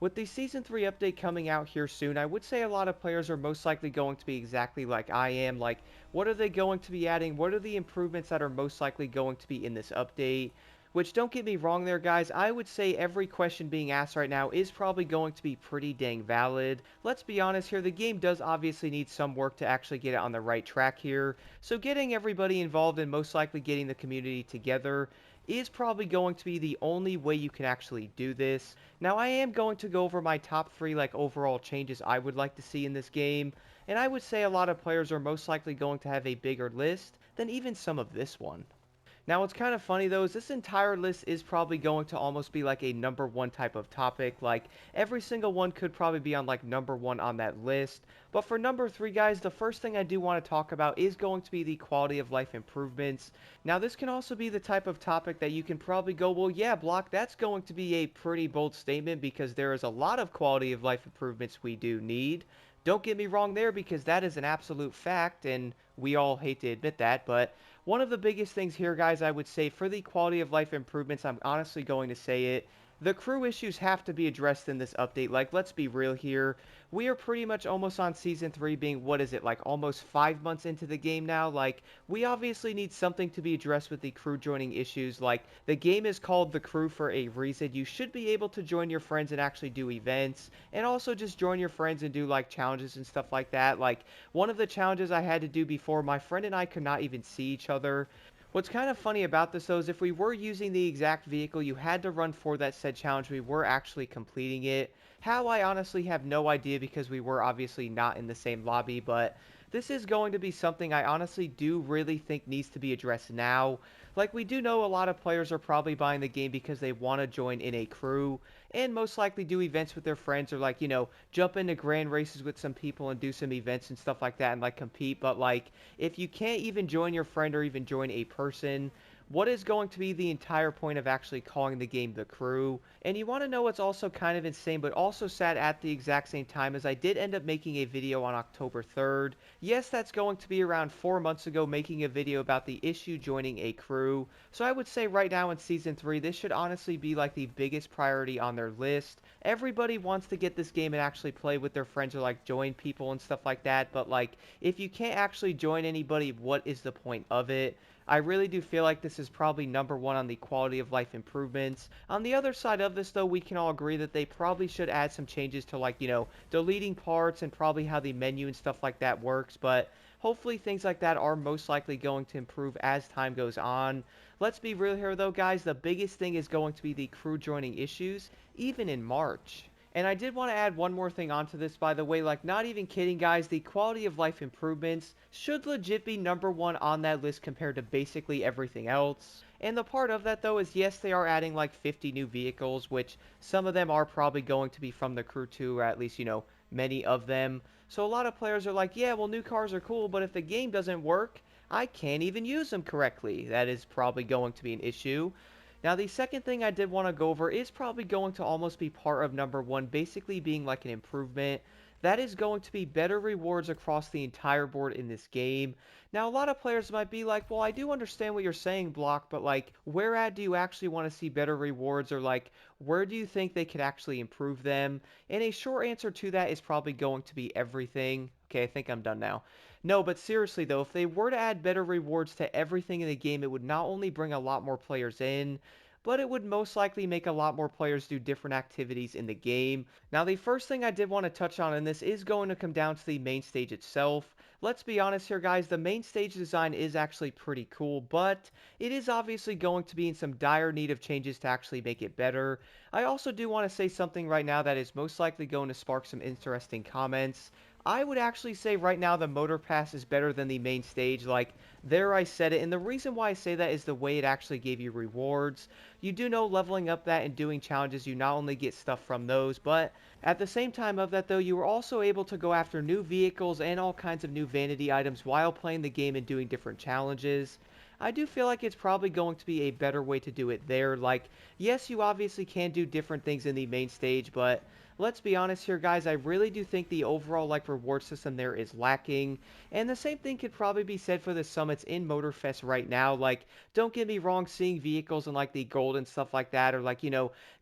With the Season 3 update coming out here soon, I would say a lot of players are most likely going to be exactly like I am. Like, what are they going to be adding? What are the improvements that are most likely going to be in this update? Which, don't get me wrong there, guys, I would say every question being asked right now is probably going to be pretty dang valid. Let's be honest here, the game does obviously need some work to actually get it on the right track here. So getting everybody involved and most likely getting the community together is probably going to be the only way you can actually do this. Now, I am going to go over my top 3 like overall changes I would like to see in this game, and I would say a lot of players are most likely going to have a bigger list than even some of this one. Now, what's kind of funny though is this entire list is probably going to almost be like a number one type of topic. Like every single one could probably be on like number one on that list. But for number three, guys, the first thing I do want to talk about is going to be the quality of life improvements. Now, this can also be the type of topic that you can probably go, well, yeah, Block, that's going to be a pretty bold statement because there is a lot of quality of life improvements we do need. Don't get me wrong there because that is an absolute fact and we all hate to admit that, but one of the biggest things here, guys, I would say for the quality of life improvements, I'm honestly going to say it. The crew issues have to be addressed in this update. Like, let's be real here. We are pretty much almost on Season 3 being, what is it, like almost 5 months into the game now? Like, we obviously need something to be addressed with the crew joining issues. Like, the game is called The Crew for a reason. You should be able to join your friends and actually do events. And also just join your friends and do, like, challenges and stuff like that. Like, one of the challenges I had to do before, my friend and I could not even see each other. What's kind of funny about this though is if we were using the exact vehicle you had to run for that said challenge, we were actually completing it. How, I honestly have no idea because we were obviously not in the same lobby, but this is going to be something I honestly do really think needs to be addressed now. Like, we do know a lot of players are probably buying the game because they want to join in a crew and most likely do events with their friends or like, jump into grand races with some people and do some events and stuff like that and like compete. But like, if you can't even join your friend or even join a person, what is going to be the entire point of actually calling the game The Crew? And you want to know what's also kind of insane, but also sad at the exact same time, as I did end up making a video on October 3rd. Yes, that's going to be around 4 months ago, making a video about the issue joining a crew. So I would say right now in Season 3, this should honestly be like the biggest priority on their list. Everybody wants to get this game and actually play with their friends or like join people and stuff like that, but like, if you can't actually join anybody, what is the point of it? I really do feel like this is probably number one on the quality of life improvements. On the other side of this, though, we can all agree that they probably should add some changes to, like, deleting parts and probably how the menu and stuff like that works. But hopefully things like that are most likely going to improve as time goes on. Let's be real here, though, guys. The biggest thing is going to be the crew joining issues, even in March. And I did want to add one more thing onto this, by the way, like, not even kidding, guys, the quality of life improvements should legit be number one on that list compared to basically everything else. And the part of that, though, is yes, they are adding like 50 new vehicles, which some of them are probably going to be from the crew too, or at least, many of them. So a lot of players are like, yeah, well, new cars are cool, but if the game doesn't work, I can't even use them correctly. That is probably going to be an issue. Now, the second thing I did want to go over is probably going to almost be part of number one, basically being like an improvement. That is going to be better rewards across the entire board in this game. Now, a lot of players might be like, well, I do understand what you're saying, Block, but like, where at do you actually want to see better rewards, or like, where do you think they could actually improve them? And a short answer to that is probably going to be everything. Okay, I think I'm done now. No, but seriously though, if they were to add better rewards to everything in the game, it would not only bring a lot more players in, but it would most likely make a lot more players do different activities in the game. Now, the first thing I did want to touch on in this is going to come down to the main stage itself. Let's be honest here, guys, the main stage design is actually pretty cool, but it is obviously going to be in some dire need of changes to actually make it better. I also do want to say something right now that is most likely going to spark some interesting comments. I would actually say right now the Motor Pass is better than the main stage. Like, there I said it, and the reason why I say that is the way it actually gave you rewards. You do know leveling up that and doing challenges, you not only get stuff from those, but at the same time of that though, you were also able to go after new vehicles and all kinds of new vanity items while playing the game and doing different challenges. I do feel like it's probably going to be a better way to do it there. Like, yes, you obviously can do different things in the main stage, but let's be honest here, guys, I really do think the overall like reward system there is lacking. And the same thing could probably be said for the summits in Motorfest right now. Like, don't get me wrong, seeing vehicles and like the gold and stuff like that, or like,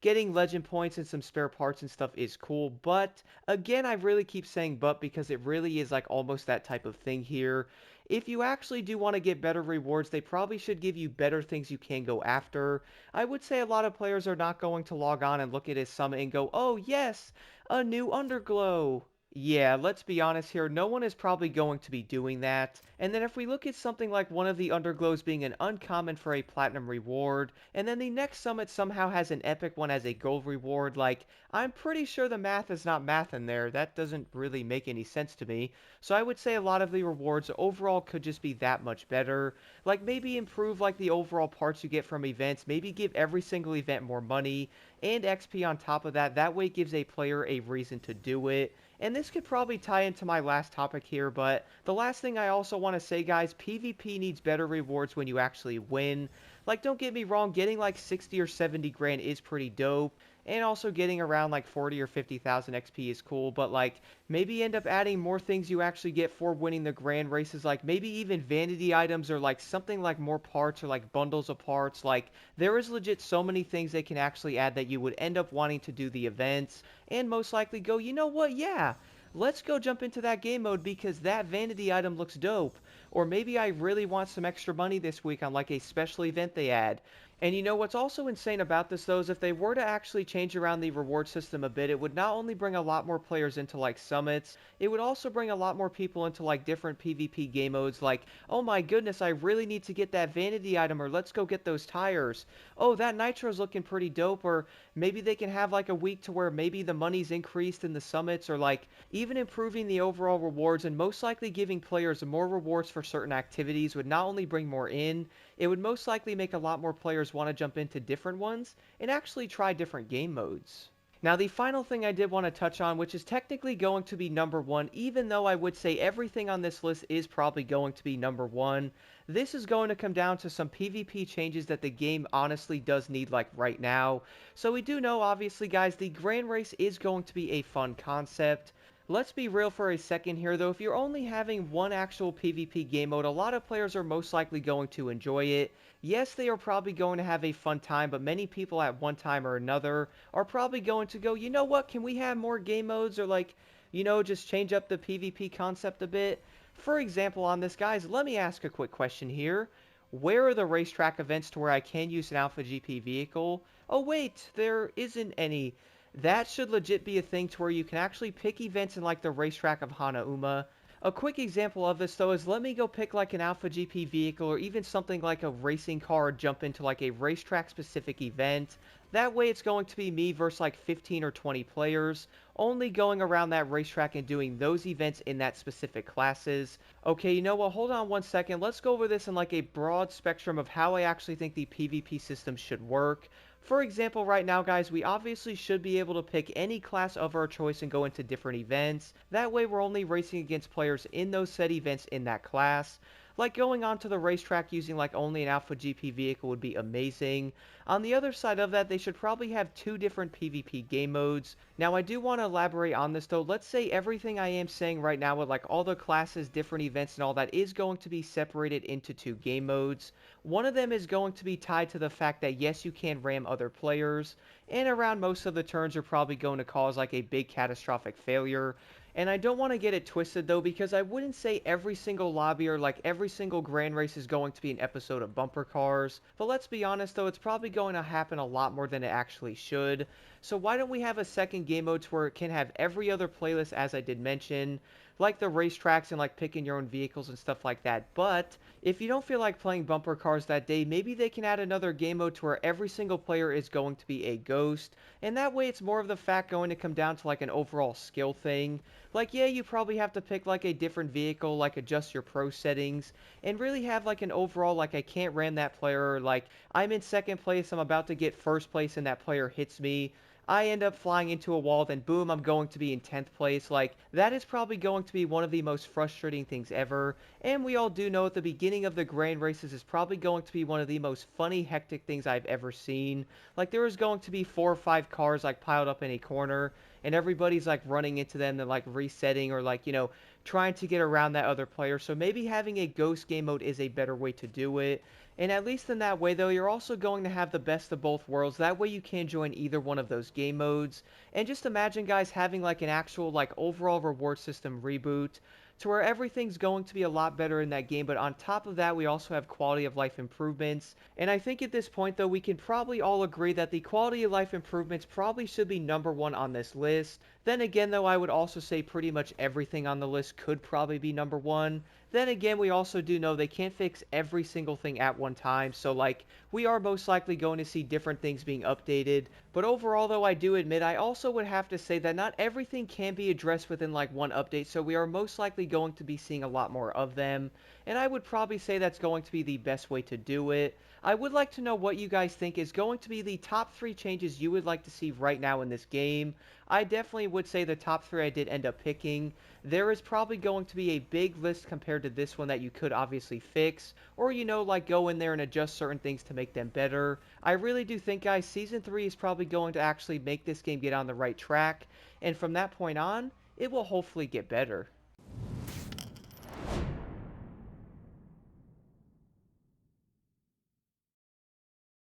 getting legend points and some spare parts and stuff is cool. But again, I really keep saying but because it really is like almost that type of thing here. If you actually do want to get better rewards, they probably should give you better things you can go after. I would say a lot of players are not going to log on and look at his summit and go, oh yes, a new underglow. Yeah, let's be honest here, no one is probably going to be doing that. And then if we look at something like one of the underglows being an uncommon for a platinum reward, and then the next summit somehow has an epic one as a gold reward, like, I'm pretty sure the math is not math in there. That doesn't really make any sense to me. So I would say a lot of the rewards overall could just be that much better. Like maybe improve like the overall parts you get from events, maybe give every single event more money and XP on top of that. That way it gives a player a reason to do it. And this could probably tie into my last topic here, but the last thing I also want to say, guys, PvP needs better rewards when you actually win. Like, don't get me wrong, getting like 60 or 70 grand is pretty dope, and also getting around like 40 or 50,000 XP is cool, but like, maybe end up adding more things you actually get for winning the grand races, like maybe even vanity items or like something like more parts or like bundles of parts. Like, there is legit so many things they can actually add that you would end up wanting to do the events and most likely go, you know what, yeah, let's go jump into that game mode because that vanity item looks dope. Or maybe I really want some extra money this week on like a special event they add. And you know what's also insane about this though is if they were to actually change around the reward system a bit, it would not only bring a lot more players into like summits, it would also bring a lot more people into like different PvP game modes like, oh my goodness, I really need to get that vanity item, or let's go get those tires. Oh, that nitro's looking pretty dope, or maybe they can have like a week to where maybe the money's increased in the summits, or like even improving the overall rewards and most likely giving players more rewards for certain activities would not only bring more in, it would most likely make a lot more players want to jump into different ones and actually try different game modes. Now, the final thing I did want to touch on, which is technically going to be number one, even though I would say everything on this list is probably going to be number one, this is going to come down to some PvP changes that the game honestly does need like right now. So we do know, obviously, guys, the Grand Race is going to be a fun concept. Let's be real for a second here, though. If you're only having one actual PvP game mode, a lot of players are most likely going to enjoy it. Yes, they are probably going to have a fun time, but many people at one time or another are probably going to go, you know what, can we have more game modes or like, just change up the PvP concept a bit? For example, on this, guys, let me ask a quick question here. Where are the racetrack events to where I can use an Alpha GP vehicle? Oh wait, there isn't any. That should legit be a thing to where you can actually pick events in like the racetrack of Hanauma. A quick example of this though is let me go pick like an Alpha GP vehicle or even something like a racing car and jump into like a racetrack specific event. That way it's going to be me versus like 15 or 20 players, only going around that racetrack and doing those events in that specific classes. Okay, you know what, hold on one second, let's go over this in like a broad spectrum of how I actually think the PvP system should work. For example, right now, guys, we obviously should be able to pick any class of our choice and go into different events. That way, we're only racing against players in those said events in that class. Like going onto the racetrack using like only an Alpha GP vehicle would be amazing. On the other side of that, they should probably have two different PvP game modes. Now, I do want to elaborate on this though. Let's say everything I am saying right now with like all the classes, different events, and all that is going to be separated into two game modes. One of them is going to be tied to the fact that yes, you can ram other players, and around most of the turns you're probably going to cause like a big catastrophic failure. And I don't want to get it twisted though, because I wouldn't say every single lobby or like every single grand race is going to be an episode of bumper cars. But let's be honest though, it's probably going to happen a lot more than it actually should. So why don't we have a second game mode where it can have every other playlist as I did mention, like the racetracks and like picking your own vehicles and stuff like that. But if you don't feel like playing bumper cars that day, maybe they can add another game mode to where every single player is going to be a ghost. And that way it's more of the fact going to come down to like an overall skill thing. Like, yeah, you probably have to pick like a different vehicle, like adjust your pro settings, and really have like an overall, like I can't ram that player, or like I'm in second place, I'm about to get first place and that player hits me. I end up flying into a wall, then boom, I'm going to be in 10th place. Like, that is probably going to be one of the most frustrating things ever. And we all do know at the beginning of the grand races is probably going to be one of the most funny, hectic things I've ever seen. Like, there is going to be 4 or 5 cars, like, piled up in a corner, and everybody's, like, running into them and, like, resetting or, like, trying to get around that other player. So maybe having a ghost game mode is a better way to do it. And at least in that way, though, you're also going to have the best of both worlds. That way you can join either one of those game modes. And just imagine, guys, having like an actual like overall reward system reboot to where everything's going to be a lot better in that game. But on top of that, we also have quality of life improvements. And I think at this point, though, we can probably all agree that the quality of life improvements probably should be #1 on this list. Then again, though, I would also say pretty much everything on the list could probably be #1. Then again, we also do know they can't fix every single thing at one time, so like, we are most likely going to see different things being updated. But overall, though, I do admit I also would have to say that not everything can be addressed within like one update, so we are most likely going to be seeing a lot more of them. And I would probably say that's going to be the best way to do it. I would like to know what you guys think is going to be the top 3 changes you would like to see right now in this game. I definitely would say the top 3 I did end up picking. There is probably going to be a big list compared to this one that you could obviously fix, or like go in there and adjust certain things to make them better. I really do think, guys, Season 3 is probably going to actually make this game get on the right track, and from that point on, it will hopefully get better.